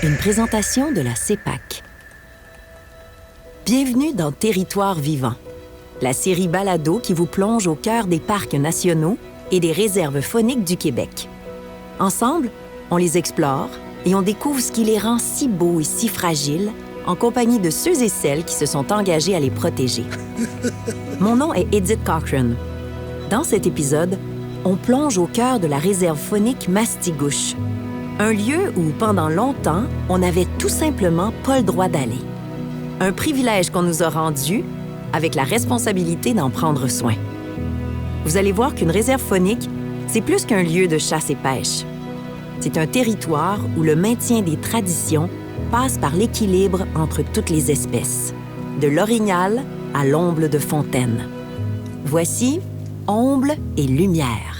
Une présentation de la CEPAC. Bienvenue dans Territoire vivant, la série balado qui vous plonge au cœur des parcs nationaux et des réserves fauniques du Québec. Ensemble, on les explore et on découvre ce qui les rend si beaux et si fragiles en compagnie de ceux et celles qui se sont engagés à les protéger. Mon nom est Edith Cochrane. Dans cet épisode, on plonge au cœur de la réserve faunique Mastigouche, un lieu où, pendant longtemps, on n'avait tout simplement pas le droit d'aller. Un privilège qu'on nous a rendu avec la responsabilité d'en prendre soin. Vous allez voir qu'une réserve faunique, c'est plus qu'un lieu de chasse et pêche. C'est un territoire où le maintien des traditions passe par l'équilibre entre toutes les espèces, de l'orignal à l'omble de fontaine. Voici Omble et lumière.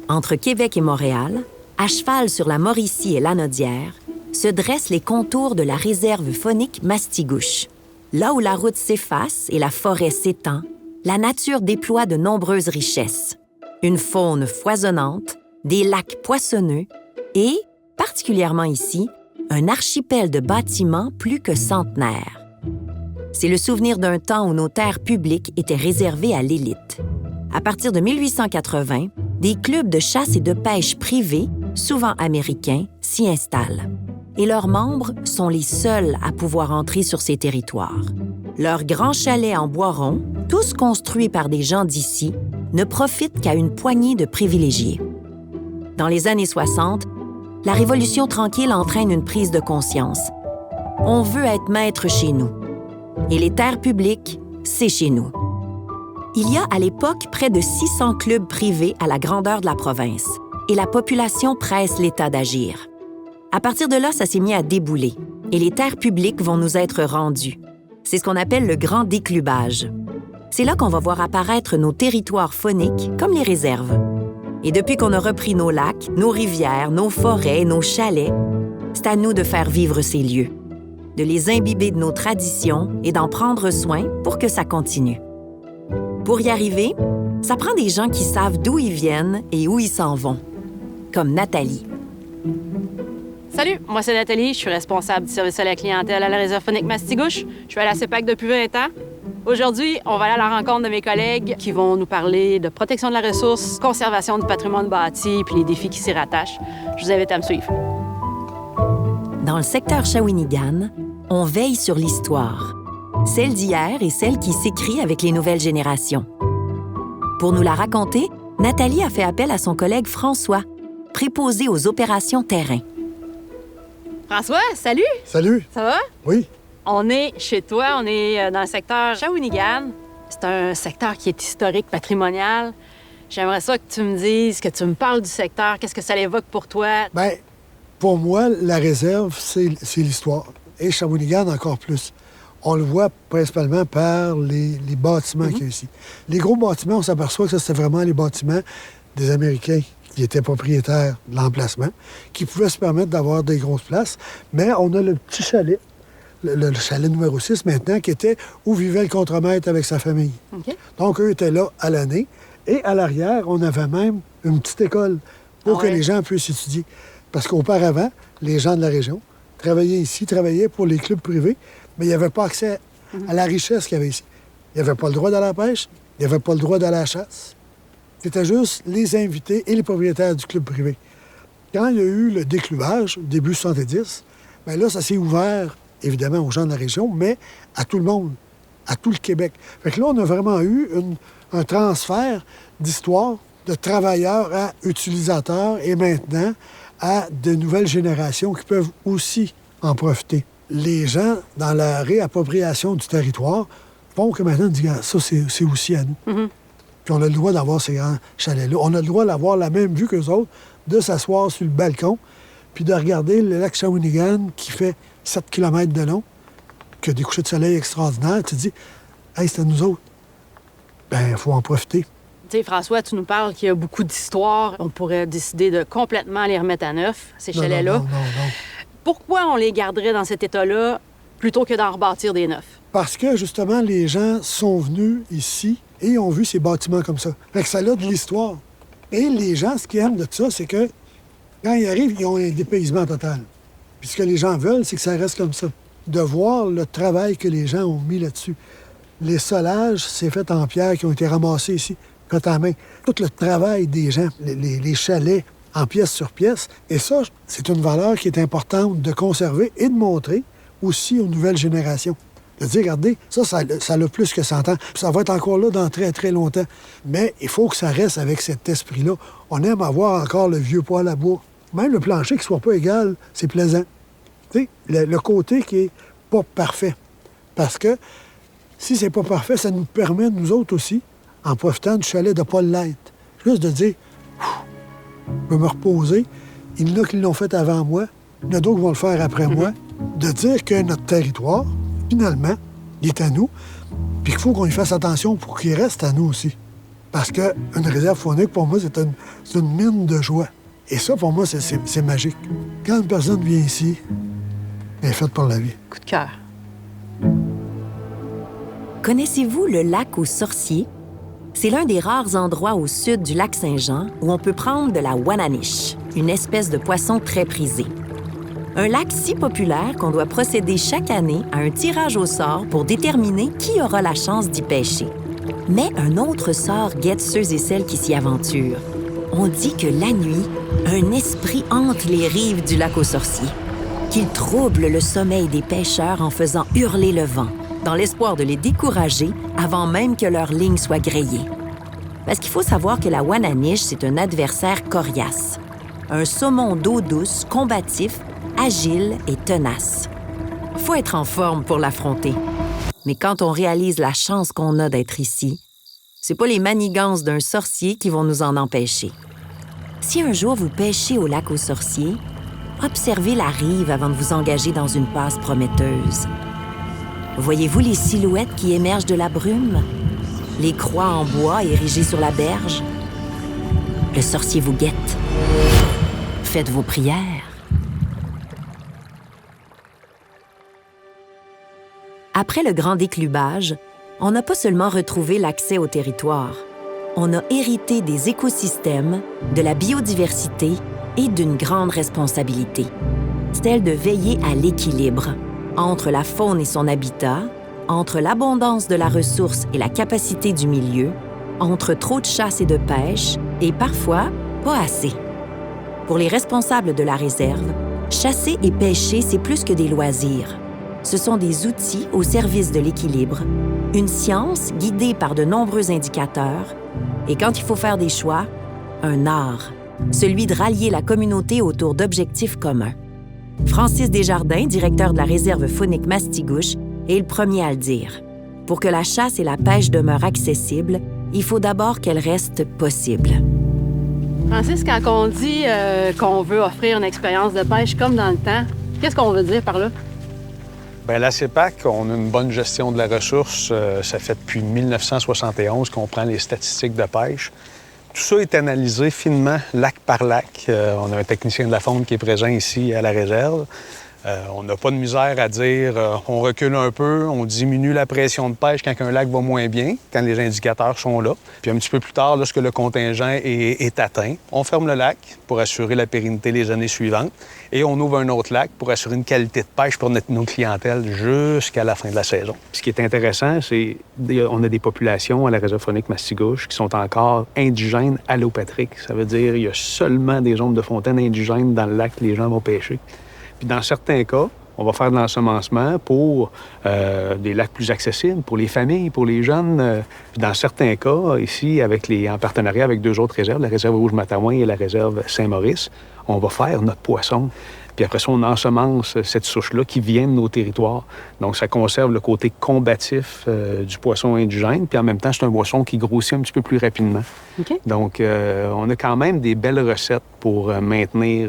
Entre Québec et Montréal, à cheval sur la Mauricie et l'Anaudière, se dressent les contours de la réserve faunique Mastigouche. Là où la route s'efface et la forêt s'étend, la nature déploie de nombreuses richesses. Une faune foisonnante, des lacs poissonneux et, particulièrement ici, un archipel de bâtiments plus que centenaires. C'est le souvenir d'un temps où nos terres publiques étaient réservées à l'élite. À partir de 1880, des clubs de chasse et de pêche privés, souvent américains, s'y installent. Et leurs membres sont les seuls à pouvoir entrer sur ces territoires. Leurs grands chalets en bois rond, tous construits par des gens d'ici, ne profitent qu'à une poignée de privilégiés. Dans les années 60, la Révolution tranquille entraîne une prise de conscience. On veut être maître chez nous. Et les terres publiques, c'est chez nous. Il y a à l'époque près de 600 clubs privés à la grandeur de la province, et la population presse l'État d'agir. À partir de là, ça s'est mis à débouler, et les terres publiques vont nous être rendues. C'est ce qu'on appelle le grand déclubage. C'est là qu'on va voir apparaître nos territoires fauniques comme les réserves. Et depuis qu'on a repris nos lacs, nos rivières, nos forêts, nos chalets, c'est à nous de faire vivre ces lieux, de les imbiber de nos traditions et d'en prendre soin pour que ça continue. Pour y arriver, ça prend des gens qui savent d'où ils viennent et où ils s'en vont, comme Nathalie. Salut, moi c'est Nathalie, je suis responsable du service à la clientèle à la réserve faunique Mastigouche. Je suis à la CEPAC depuis 20 ans. Aujourd'hui, on va aller à la rencontre de mes collègues qui vont nous parler de protection de la ressource, conservation du patrimoine bâti puis les défis qui s'y rattachent. Je vous invite à me suivre. Dans le secteur Shawinigan, on veille sur l'histoire, celle d'hier et celle qui s'écrit avec les nouvelles générations. Pour nous la raconter, Nathalie a fait appel à son collègue François, préposé aux opérations terrain. François, salut! Salut! Ça va? Oui. On est chez toi, on est dans le secteur Shawinigan. C'est un secteur qui est historique, patrimonial. J'aimerais ça que tu me dises, que tu me parles du secteur, qu'est-ce que ça l'évoque pour toi? Bien, pour moi, la réserve, c'est l'histoire. Et Shawinigan, encore plus. On le voit principalement par les bâtiments qu'il y a ici. Les gros bâtiments, on s'aperçoit que ça, c'était vraiment les bâtiments des Américains qui étaient propriétaires de l'emplacement, qui pouvaient se permettre d'avoir des grosses places. Mais on a le petit chalet, le chalet numéro 6 maintenant, qui était où vivait le contremaître avec sa famille. OK. Donc, eux étaient là à l'année. Et à l'arrière, on avait même une petite école pour que les gens puissent étudier. Parce qu'auparavant, les gens de la région travaillaient ici, travaillaient pour les clubs privés, mais il n'y avait pas accès à la richesse qu'il y avait ici. Il n'y avait pas le droit d'aller à la pêche, il n'y avait pas le droit d'aller à la chasse. C'était juste les invités et les propriétaires du club privé. Quand il y a eu le déclubage, début 70, bien là, ça s'est ouvert, évidemment, aux gens de la région, mais à tout le monde, à tout le Québec. Fait que là, on a vraiment eu un transfert d'histoire de travailleurs à utilisateurs et maintenant à de nouvelles générations qui peuvent aussi en profiter. Les gens, dans la réappropriation du territoire, font que maintenant, ils disent, ça, c'est aussi à nous. Mm-hmm. Puis on a le droit d'avoir ces grands chalets-là. On a le droit d'avoir la même vue qu'eux autres, de s'asseoir sur le balcon, puis de regarder le lac Shawinigan qui fait 7 km de long, qui a des couchers de soleil extraordinaires. Tu te dis, hey, c'est à nous autres. Bien, il faut en profiter. Tu sais, François, tu nous parles qu'il y a beaucoup d'histoires. On pourrait décider de complètement les remettre à neuf, ces chalets-là. Non. Pourquoi on les garderait dans cet état-là plutôt que d'en rebâtir des neufs? Parce que, justement, les gens sont venus ici et ont vu ces bâtiments comme ça. Fait que ça a de l'histoire. Et les gens, ce qu'ils aiment de ça, c'est que Quand ils arrivent, ils ont un dépaysement total. Puis ce que les gens veulent, c'est que ça reste comme ça. De voir le travail que les gens ont mis là-dessus. Les solages, c'est fait en pierre qui ont été ramassés ici, fait à main. Tout le travail des gens, les chalets en pièce sur pièce. Et ça, c'est une valeur qui est importante de conserver et de montrer aussi aux nouvelles générations. De dire, regardez, ça a plus que 100 ans. Puis ça va être encore là dans très, très longtemps. Mais il faut que ça reste avec cet esprit-là. On aime avoir encore le vieux poêle à bois. Même le plancher qui ne soit pas égal, c'est plaisant. Tu sais, le côté qui est pas parfait. Parce que si c'est pas parfait, ça nous permet, nous autres aussi, en profitant du chalet, de ne pas l'être. Juste de dire, je peux me reposer. Il y en a qui l'ont fait avant moi. Il y en a d'autres qui vont le faire après moi. De dire que notre territoire, finalement, il est à nous, puis qu'il faut qu'on y fasse attention pour qu'il reste à nous aussi. Parce qu'une réserve faunique, pour moi, c'est une mine de joie. Et ça, pour moi, c'est magique. Quand une personne vient ici, elle est faite pour la vie. Coup de cœur. Connaissez-vous le lac aux Sorciers? C'est l'un des rares endroits au sud du lac Saint-Jean où on peut prendre de la wananiche, une espèce de poisson très prisé. Un lac si populaire qu'on doit procéder chaque année à un tirage au sort pour déterminer qui aura la chance d'y pêcher. Mais un autre sort guette ceux et celles qui s'y aventurent. On dit que la nuit, un esprit hante les rives du lac aux Sorciers, qu'il trouble le sommeil des pêcheurs en faisant hurler le vent, dans l'espoir de les décourager avant même que leur ligne soit grillée. Parce qu'il faut savoir que la wananiche, c'est un adversaire coriace. Un saumon d'eau douce, combatif, agile et tenace. Faut être en forme pour l'affronter. Mais quand on réalise la chance qu'on a d'être ici, c'est pas les manigances d'un sorcier qui vont nous en empêcher. Si un jour vous pêchez au lac aux Sorciers, observez la rive avant de vous engager dans une passe prometteuse. Voyez-vous les silhouettes qui émergent de la brume? Les croix en bois érigées sur la berge? Le sorcier vous guette. Faites vos prières. Après le grand déclubage, on n'a pas seulement retrouvé l'accès au territoire. On a hérité des écosystèmes, de la biodiversité et d'une grande responsabilité, celle de veiller à l'équilibre entre la faune et son habitat, entre l'abondance de la ressource et la capacité du milieu, entre trop de chasse et de pêche, et parfois, pas assez. Pour les responsables de la réserve, chasser et pêcher, c'est plus que des loisirs. Ce sont des outils au service de l'équilibre, une science guidée par de nombreux indicateurs, et quand il faut faire des choix, un art, celui de rallier la communauté autour d'objectifs communs. Francis Desjardins, directeur de la réserve faunique Mastigouche, est le premier à le dire. Pour que la chasse et la pêche demeurent accessibles, il faut d'abord qu'elles restent possibles. Francis, quand on dit qu'on veut offrir une expérience de pêche comme dans le temps, qu'est-ce qu'on veut dire par là? Bien, la CEPAC, on a une bonne gestion de la ressource. Ça fait depuis 1971 qu'on prend les statistiques de pêche. Tout ça est analysé finement, lac par lac. On a un technicien de la faune qui est présent ici à la réserve. On n'a pas de misère à dire on recule un peu, on diminue la pression de pêche quand un lac va moins bien, quand les indicateurs sont là. Puis un petit peu plus tard, lorsque le contingent est atteint, on ferme le lac pour assurer la pérennité les années suivantes et on ouvre un autre lac pour assurer une qualité de pêche pour nos clientèles jusqu'à la fin de la saison. Ce qui est intéressant, c'est qu'on a des populations à la réserve faunique Mastigouche qui sont encore indigènes allopatriques. Ça veut dire qu'il y a seulement des zones de fontaines indigènes dans le lac que les gens vont pêcher. Puis dans certains cas, on va faire de l'ensemencement pour des lacs plus accessibles, pour les familles, pour les jeunes. Puis dans certains cas, ici, en partenariat avec deux autres réserves, la réserve Rouge-Matawan et la réserve Saint-Maurice, on va faire notre poisson. Puis après ça, on ensemence cette souche-là qui vient de nos territoires. Donc, ça conserve le côté combatif du poisson indigène. Puis en même temps, c'est un poisson qui grossit un petit peu plus rapidement. Okay. Donc, on a quand même des belles recettes pour maintenir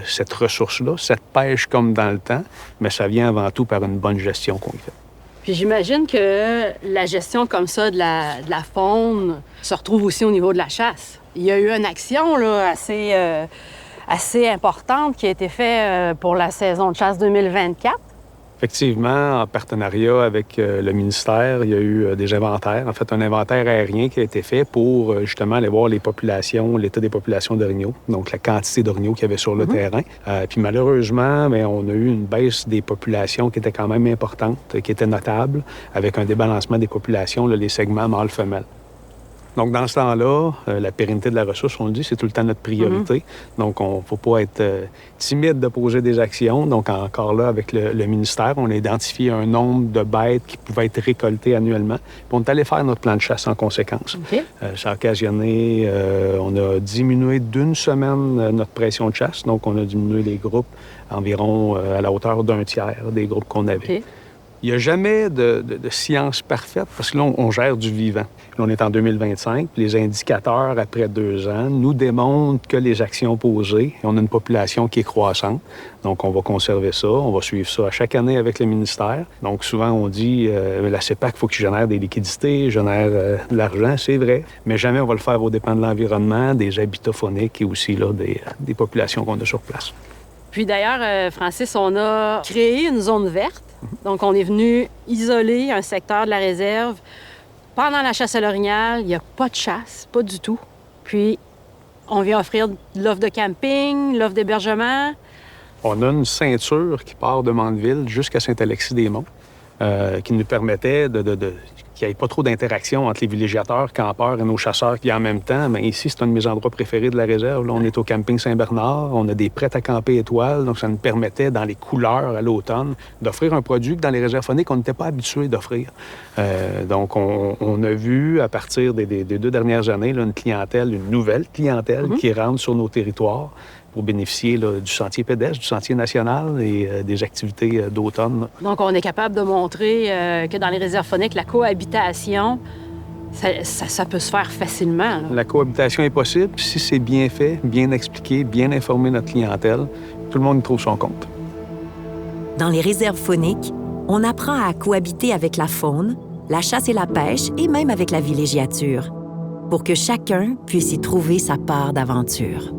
cette ressource-là, cette pêche comme dans le temps. Mais ça vient avant tout par une bonne gestion qu'on y fait. Puis j'imagine que la gestion comme ça de la faune se retrouve aussi au niveau de la chasse. Il y a eu une action là, assez importante qui a été faite pour la saison de chasse 2024. Effectivement, en partenariat avec le ministère, il y a eu des inventaires. En fait, un inventaire aérien qui a été fait pour justement aller voir les populations, l'état des populations d'orignaux, donc la quantité d'orignaux qu'il y avait sur le terrain. Puis malheureusement, bien, on a eu une baisse des populations qui était quand même importante, qui était notable, avec un débalancement des populations, là, les segments mâles-femelles. Donc, dans ce temps-là, la pérennité de la ressource, on le dit, c'est tout le temps notre priorité. Donc, on ne faut pas être timide de poser des actions. Donc, encore là, avec le ministère, on a identifié un nombre de bêtes qui pouvaient être récoltées annuellement. Puis, on est allé faire notre plan de chasse en conséquence. OK. Ça a occasionné, on a diminué d'une semaine notre pression de chasse. Donc, on a diminué les groupes environ à la hauteur d'un tiers des groupes qu'on avait. OK. Il n'y a jamais de science parfaite parce que là, on gère du vivant. Là, on est en 2025, puis les indicateurs, après 2 ans, nous démontrent que les actions posées, on a une population qui est croissante. Donc, on va conserver ça, on va suivre ça à chaque année avec le ministère. Donc, souvent, on dit, la CEPAC, il faut qu'il génère des liquidités, génère de l'argent, c'est vrai, mais jamais on va le faire aux dépens de l'environnement, des habitats fauniques et aussi là, des populations qu'on a sur place. Puis d'ailleurs, Francis, on a créé une zone verte. Donc, on est venu isoler un secteur de la réserve. Pendant la chasse à l'orignal, il n'y a pas de chasse, pas du tout. Puis, on vient offrir l'offre de camping, l'offre d'hébergement. On a une ceinture qui part de Mandeville jusqu'à Saint-Alexis-des-Monts, qui nous permettait qu'il n'y ait pas trop d'interaction entre les villégiateurs, campeurs et nos chasseurs qui en même temps. Mais ici, c'est un de mes endroits préférés de la réserve. Là, on est au camping Saint-Bernard, on a des prêts à camper étoiles, donc ça nous permettait, dans les couleurs à l'automne, d'offrir un produit que dans les réserves fauniques, on n'était pas habitué d'offrir. Donc, on a vu, à partir des 2 dernières années, là, une nouvelle clientèle qui rentre sur nos territoires pour bénéficier là, du sentier pédestre, du sentier national et des activités d'automne. Donc, on est capable de montrer que dans les réserves fauniques, la cohabitation, ça peut se faire facilement. Là. La cohabitation est possible si c'est bien fait, bien expliqué, bien informé notre clientèle. Tout le monde y trouve son compte. Dans les réserves fauniques, on apprend à cohabiter avec la faune, la chasse et la pêche et même avec la villégiature, pour que chacun puisse y trouver sa part d'aventure.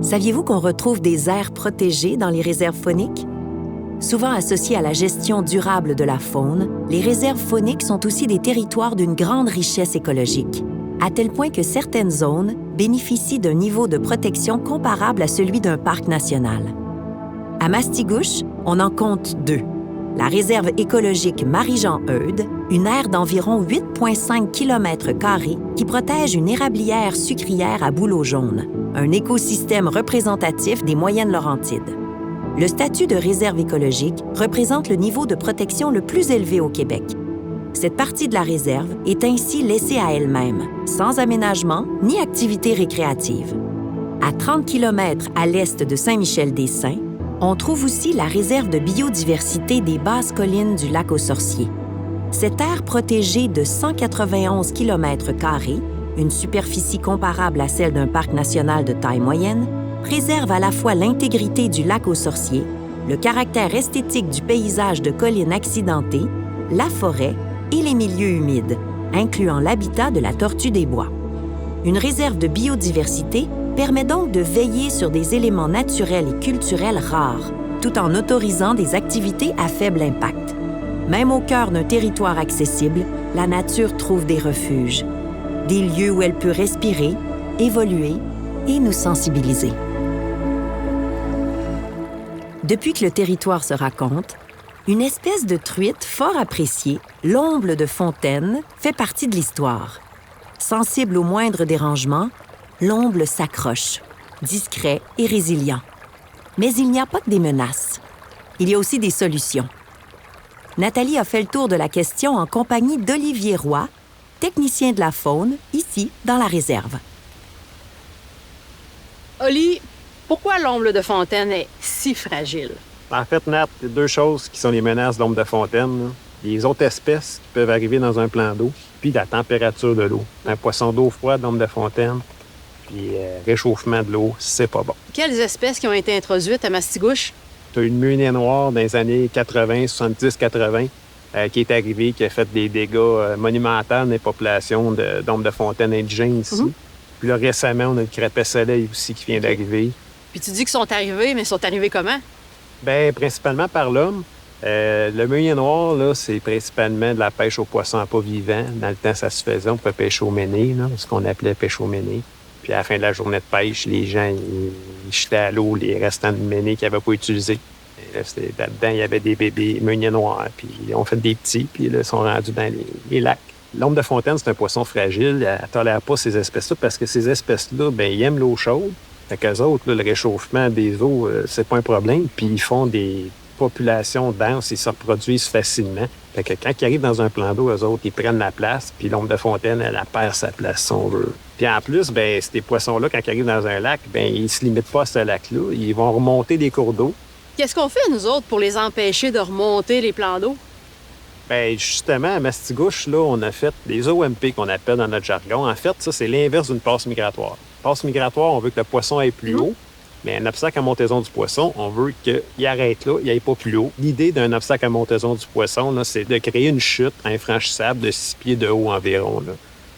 Saviez-vous qu'on retrouve des aires protégées dans les réserves fauniques? Souvent associées à la gestion durable de la faune, les réserves fauniques sont aussi des territoires d'une grande richesse écologique, à tel point que certaines zones bénéficient d'un niveau de protection comparable à celui d'un parc national. À Mastigouche, on en compte 2. La réserve écologique Marie-Jean-Eudes, une aire d'environ 8,5 km² qui protège une érablière sucrière à bouleau jaune, un écosystème représentatif des Moyennes Laurentides. Le statut de réserve écologique représente le niveau de protection le plus élevé au Québec. Cette partie de la réserve est ainsi laissée à elle-même, sans aménagement ni activité récréative. À 30 km à l'est de Saint-Michel-des-Saints, on trouve aussi la réserve de biodiversité des basses collines du Lac-aux-Sorciers. Cette aire protégée de 191 km², une superficie comparable à celle d'un parc national de taille moyenne, préserve à la fois l'intégrité du Lac-aux-Sorciers, le caractère esthétique du paysage de collines accidentées, la forêt et les milieux humides, incluant l'habitat de la tortue des bois. Une réserve de biodiversité permet donc de veiller sur des éléments naturels et culturels rares, tout en autorisant des activités à faible impact. Même au cœur d'un territoire accessible, la nature trouve des refuges, des lieux où elle peut respirer, évoluer et nous sensibiliser. Depuis que le territoire se raconte, une espèce de truite fort appréciée, l'omble de fontaine, fait partie de l'histoire. Sensible au moindre dérangement, l'omble s'accroche, discret et résilient. Mais il n'y a pas que des menaces. Il y a aussi des solutions. Nathalie a fait le tour de la question en compagnie d'Olivier Roy, technicien de la faune, ici, dans la réserve. Oli, pourquoi l'omble de fontaine est si fragile? En fait, Nat, il y a 2 choses qui sont les menaces de l'omble de fontaine. Là. Les autres espèces qui peuvent arriver dans un plan d'eau, puis la température de l'eau. Un poisson d'eau froide, l'omble de fontaine, puis réchauffement de l'eau, c'est pas bon. Quelles espèces qui ont été introduites à Mastigouche? Tu as une meunier noire dans les années 80, 70, 80, qui est arrivée, qui a fait des dégâts monumentaux dans les populations d'omble de fontaine indigènes ici. Puis là, récemment, on a le crapet soleil aussi qui vient d'arriver. Puis tu dis qu'ils sont arrivés, mais ils sont arrivés comment? Bien, principalement par l'homme. Le meunier noir, là, c'est principalement de la pêche aux poissons à pas vivants. Dans le temps, ça se faisait. On pouvait pêcher au méné, là, ce qu'on appelait pêche au méné. Puis à la fin de la journée de pêche, les gens ils jetaient à l'eau les restants de méné qu'ils n'avaient pas utilisés. Et là-dedans, il y avait des bébés meuniers noirs. Puis on fait des petits, puis là, ils sont rendus dans les lacs. L'ombre de fontaine, c'est un poisson fragile. Elle ne tolère pas ces espèces-là parce que ces espèces-là, bien, ils aiment l'eau chaude. Fait qu'eux autres, là, le réchauffement des eaux, c'est pas un problème. Puis ils font des populations denses, ils se reproduisent facilement. Fait que quand ils arrivent dans un plan d'eau, eux autres, ils prennent la place, puis l'ombre de fontaine, elle perd sa place, si on veut. Puis en plus, ben ces poissons-là, quand ils arrivent dans un lac, ben ils se limitent pas à ce lac-là. Ils vont remonter des cours d'eau. Qu'est-ce qu'on fait, nous autres, pour les empêcher de remonter les plans d'eau? Bien, justement, à Mastigouche, là, on a fait des OMP qu'on appelle dans notre jargon. En fait, ça, c'est l'inverse d'une passe migratoire. Passe migratoire, on veut que le poisson aille plus haut. Mais un obstacle à montaison du poisson, on veut qu'il arrête là, il n'aille pas plus haut. L'idée d'un obstacle à montaison du poisson, là, c'est de créer une chute infranchissable de 6 pieds de haut environ. Là.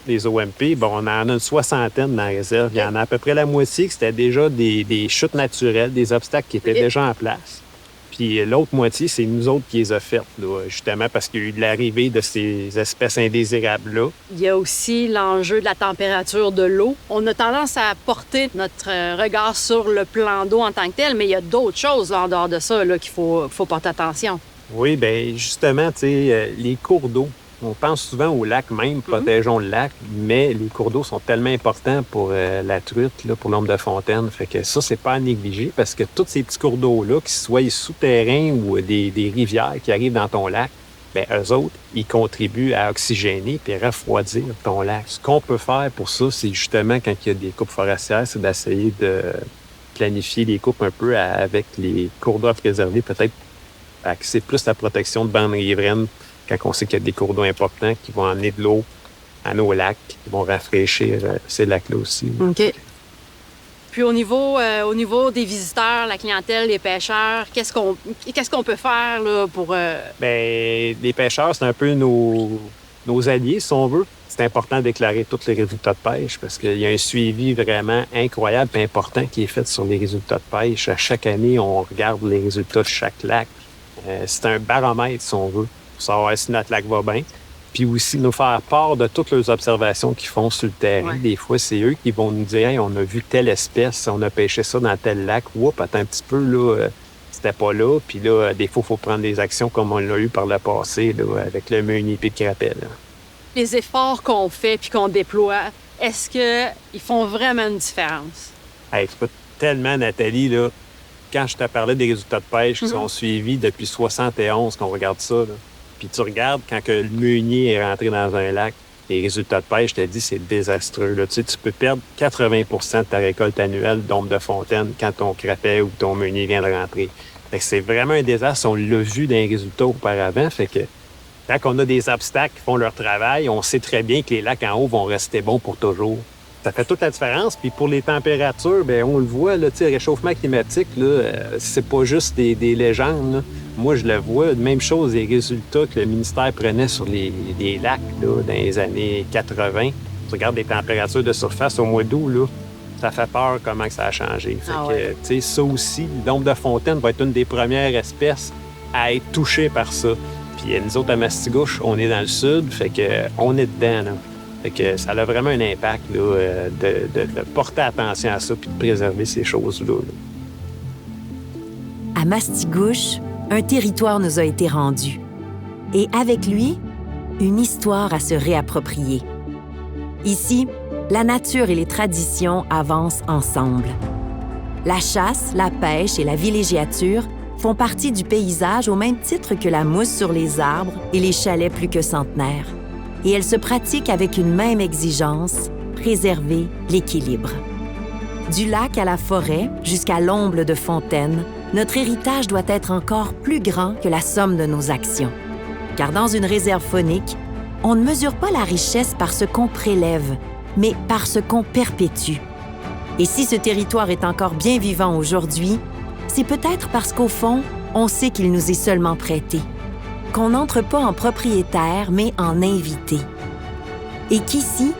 Les OMP, bon, on en a une soixantaine dans la réserve. Il y en a à peu près la moitié que c'était déjà des chutes naturelles, des obstacles qui étaient déjà en place. Puis l'autre moitié, c'est nous autres qui les a faites, là, justement parce qu'il y a eu de l'arrivée de ces espèces indésirables-là. Il y a aussi l'enjeu de la température de l'eau. On a tendance à porter notre regard sur le plan d'eau en tant que tel, mais il y a d'autres choses là, en dehors de ça là, qu'il faut porter attention. Oui, bien justement, tu sais, les cours d'eau. On pense souvent au lac même, protégeons le lac, mais les cours d'eau sont tellement importants pour la truite, là, pour l'ombre de fontaine. Fait que ça, c'est pas à négliger parce que tous ces petits cours d'eau-là, qu'ils soient souterrains ou des rivières qui arrivent dans ton lac, bien, eux autres, ils contribuent à oxygéner puis à refroidir ton lac. Ce qu'on peut faire pour ça, c'est justement, quand il y a des coupes forestières, c'est d'essayer de planifier les coupes un peu avec les cours d'eau à préserver, peut-être axer plus la protection de bandes riveraines quand on sait qu'il y a des cours d'eau importants qui vont amener de l'eau à nos lacs, qui vont rafraîchir ces lacs-là aussi. OK. Puis au niveau des visiteurs, la clientèle, les pêcheurs, qu'est-ce qu'on peut faire là, pour... Bien, les pêcheurs, c'est un peu nos alliés, si on veut. C'est important de déclarer tous les résultats de pêche parce qu'il y a un suivi vraiment incroyable et important qui est fait sur les résultats de pêche. À chaque année, on regarde les résultats de chaque lac. C'est un baromètre, si on veut, pour savoir si notre lac va bien. Puis aussi nous faire part de toutes les observations qu'ils font sur le terrain. Ouais. Des fois, c'est eux qui vont nous dire hey, on a vu telle espèce, on a pêché ça dans tel lac. Oups, attends un petit peu, là, c'était pas là. Puis là, des fois, il faut prendre des actions comme on l'a eu par le passé là, avec le meunier puis le crapet. Là. Les efforts qu'on fait puis qu'on déploie, est-ce qu'ils font vraiment une différence? Hey, écoute, tellement, Nathalie, là, quand je te parlais des résultats de pêche qui sont suivis depuis 71 qu'on regarde ça, là, puis tu regardes quand que le meunier est rentré dans un lac, les résultats de pêche, je te dis, c'est désastreux. Là. Tu sais, tu peux perdre 80 % de ta récolte annuelle d'ombre de fontaine quand ton crapet ou ton meunier vient de rentrer. Fait que c'est vraiment un désastre. On l'a vu dans les résultats auparavant. Fait que quand on a des obstacles qui font leur travail, on sait très bien que les lacs en haut vont rester bons pour toujours. Ça fait toute la différence. Puis pour les températures, bien, on le voit, là, le réchauffement climatique, là, c'est pas juste des légendes. Là. Moi, je le vois. Même chose, les résultats que le ministère prenait sur les lacs là, dans les années 80. Tu regardes les températures de surface au mois d'août, là, ça fait peur comment que ça a changé. Fait que, tu sais, ça aussi, l'ombre de fontaine va être une des premières espèces à être touchée par ça. Puis nous autres, à Mastigouche, on est dans le sud, fait que on est dedans, là. Fait que ça a vraiment un impact là, de porter attention à ça puis de préserver ces choses-là. À Mastigouche, un territoire nous a été rendu. Et avec lui, une histoire à se réapproprier. Ici, la nature et les traditions avancent ensemble. La chasse, la pêche et la villégiature font partie du paysage au même titre que la mousse sur les arbres et les chalets plus que centenaires. Et elles se pratiquent avec une même exigence, préserver l'équilibre. Du lac à la forêt jusqu'à l'ombre de fontaine, notre héritage doit être encore plus grand que la somme de nos actions. Car dans une réserve faunique, on ne mesure pas la richesse par ce qu'on prélève, mais par ce qu'on perpétue. Et si ce territoire est encore bien vivant aujourd'hui, c'est peut-être parce qu'au fond, on sait qu'il nous est seulement prêté, qu'on n'entre pas en propriétaire, mais en invité. Et qu'ici,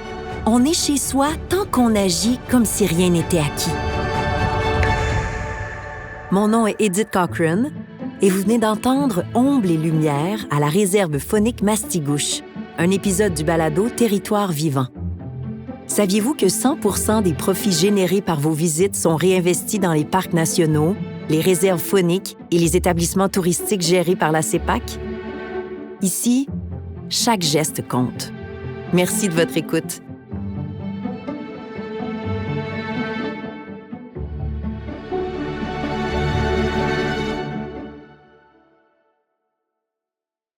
on est chez soi tant qu'on agit comme si rien n'était acquis. Mon nom est Edith Cochrane et vous venez d'entendre Ombre et lumière à la réserve faunique Mastigouche, un épisode du balado Territoire vivant. Saviez-vous que 100% des profits générés par vos visites sont réinvestis dans les parcs nationaux, les réserves fauniques et les établissements touristiques gérés par la CEPAC? Ici, chaque geste compte. Merci de votre écoute.